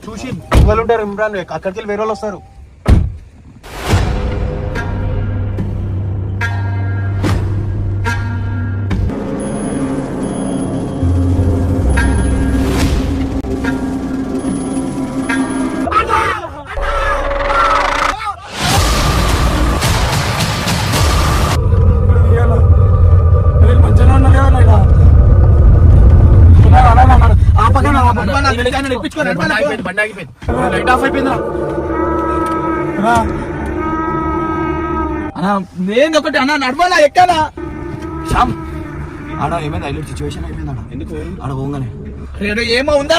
చూసి దొంగలు ఉంటారు ఇమ్రాన్, అక్కడికి వెళ్ళి వేరే వాళ్ళు వస్తారు. నేను ఒకటి అన్నా నడవాలా ఎక్కానా శ్యామ్ ఆడ ఏమైంది హైలైట్ సిచ్యువేషన్ అయిపోయింది ఆడ. ఎందుకు ఆడ పోగానే ఏమో ఉందా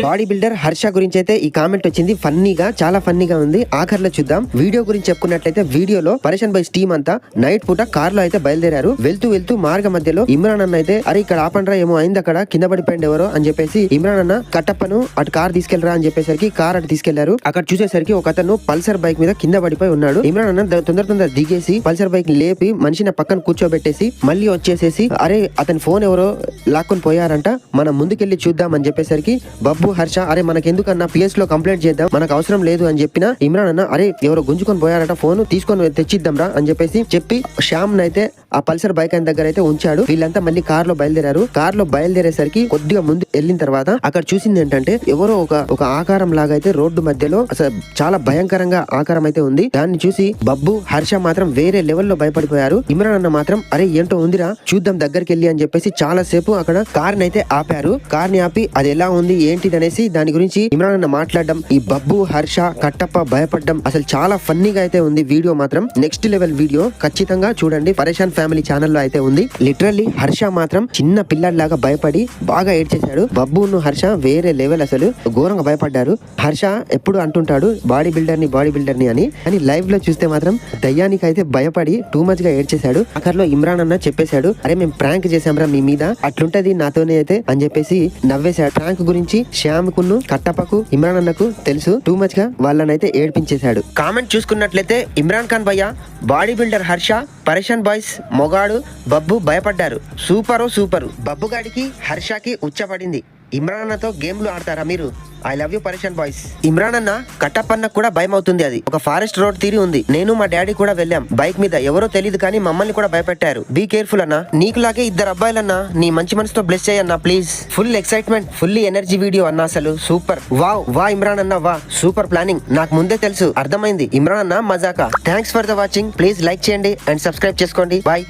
బాడీ బిల్డర్ హర్ష గురించి అయితే ఈ కామెంట్ వచ్చింది. ఫన్నీగా, చాలా ఫన్నీగా ఉంది. ఆఖర్లో చూద్దాం. వీడియో గురించి చెప్పుకున్నట్లయితే వీడియోలో పరేషన్ బాయ్స్ టీమ్ అంతా నైట్ పూట కార్ లో అయితే బయలుదేరారు. వెళ్తూ వెళ్తూ మార్గ మధ్యలో ఇమ్రాన్ అన్న అయితే అరే ఇక్కడ ఆపండ్రా, ఏమో అయింది అక్కడ, కింద పడిపోయింది ఎవరో అని చెప్పేసి ఇమ్రాన్ అన్న కట్టప్పను అటు కార్ తీసుకెళ్లరా అని చెప్పేసరికి కార్ అటు తీసుకెళ్లారు. అక్కడ చూసేసరికి ఒక అతను పల్సర్ బైక్ మీద కింద పడిపోయి ఉన్నాడు. ఇమ్రాన్ అన్న తొందర దిగేసి పల్సర్ బైక్ లేపి మనిషిని పక్కన కూర్చోబెట్టేసి మళ్ళీ వచ్చేసేసి అరే అతని ఫోన్ ఎవరో లాక్కొని పోయారంట, మనం ముందుకెళ్లి చూద్దాం అని చెప్పేసరికి బబ్బు హర్ష అరే మనకెందుకన్నా పిఎస్ లో కంప్లైంట్ చేద్దాం, మనకు అవసరం లేదు అని చెప్పిన ఇమ్రాన్ అన్న అరే ఎవరో గుంజుకొని పోయారంట, ఫోన్ తీసుకొని తెచ్చిద్దాం రా అని చెప్పి శ్యామ్ నైతే ఆ పల్సర్ బైక్ ఆయన దగ్గర అయితే ఉంచాడు. వీళ్ళంతా మళ్ళీ కార్ లో బయలుదేరారు. కార్ లో బయలుదేరేసరికి కొద్దిగా ముందు వెళ్ళిన తర్వాత అక్కడ చూసింది ఏంటంటే ఎవరో ఒక ఆకారం లాగా అయితే రోడ్డు మధ్యలో అసలు చాలా భయంకరంగా ఆకారం అయితే ఉంది. దాన్ని చూసి బబ్బు హర్ష మాత్రం వేరే లెవెల్లో భయపడిపోయారు. ఇమ్రాన్ అన్న మాత్రం అరే ఏంటో ఉందిరా చూద్దాం దగ్గరికి వెళ్ళి అని చెప్పేసి చాలా సేపు అక్కడ కార్ ని అయితే ఆపారు. కార్ ని ఆపి అది ఎలా ఉంది ఏంటిది అనేసి దాని గురించి ఇమ్రాన్ అన్న మాట్లాడడం, ఈ బబ్బు హర్ష కట్టప్ప భయపడడం అసలు చాలా ఫన్నీగా అయితే ఉంది. వీడియో మాత్రం నెక్స్ట్ లెవెల్ వీడియో, ఖచ్చితంగా చూడండి. పరేషాన్ ఫ్యామిలీ ఛానల్లో అయితే ఉంది. లిటరల్లీ హర్ష మాత్రం చిన్న పిల్లలాగా భయపడి బాగా ఏడ్చేశాడు. బబ్బును హర్ష వేరే లెవెల్, అసలు ఘోరంగా భయపడ్డారు. హర్ష ఎప్పుడు అంటుంటాడు బాడీ బిల్డర్ ని అని, కానీ లైవ్ లో చూస్తే మాత్రం దయ్యానికి అయితే భయపడి టూ మచ్ గా ఏడ్చేశాడు. అక్కర్లో ఇమ్రాన్ అన్న చెప్పేశాడు అరే మేము ప్రాంక్ చేసాంరా మీ మీద, అట్లుంటది నాతోనే అయితే అని చెప్పేసి నవ్వేశాడు. ప్రాంక్ గురించి శ్యామ్ కును కట్టప్పకు ఇమ్రాన్ అన్నకు తెలుసు. టూ మచ్ గా వాళ్ళనైతే ఏడ్పించేశాడు. కామెంట్ చూసుకున్నట్లయితే ఇమ్రాన్ ఖాన్ భయ్య, body builder Harsha, Pareshan boys మొగాడు బబ్బు భయపడ్డారు. సూపరు. బబ్బు గాడికి హర్షకి ఉచ్చపడింది. ఇమ్రాన్ అన్నతో గేమ్లు ఆడతారా మీరు? I love you Pareshan boys. Imran అన్న కట్టప్పన్న కూడా భయం అవుతుంది. అది ఒక ఫారెస్ట్ రోడ్ తీరి ఉంది. నేను మా డాడీ కూడా వెళ్ళాం బైక్ మీద, ఎవరో తెలియదు కానీ మమ్మల్ని కూడా భయపెట్టారు. బీ కేర్ఫుల్ అన్న. నీకులాగే ఇద్దరు అబ్బాయిలన్నా, నీ మంచి మనసుతో బ్లెస్ చేయన్నా please. Full excitement, fully energy video అన్న, అసలు సూపర్. వా ఇమ్రాన్ అన్న, వా సూపర్ ప్లానింగ్. నాకు ముందే తెలుసు, అర్థమైంది. ఇమ్రాన్ అన్న మజాకా. Thanks for the watching. Please like చేయండి అండ్ సబ్స్క్రైబ్ చేసుకోండి. బాయ్.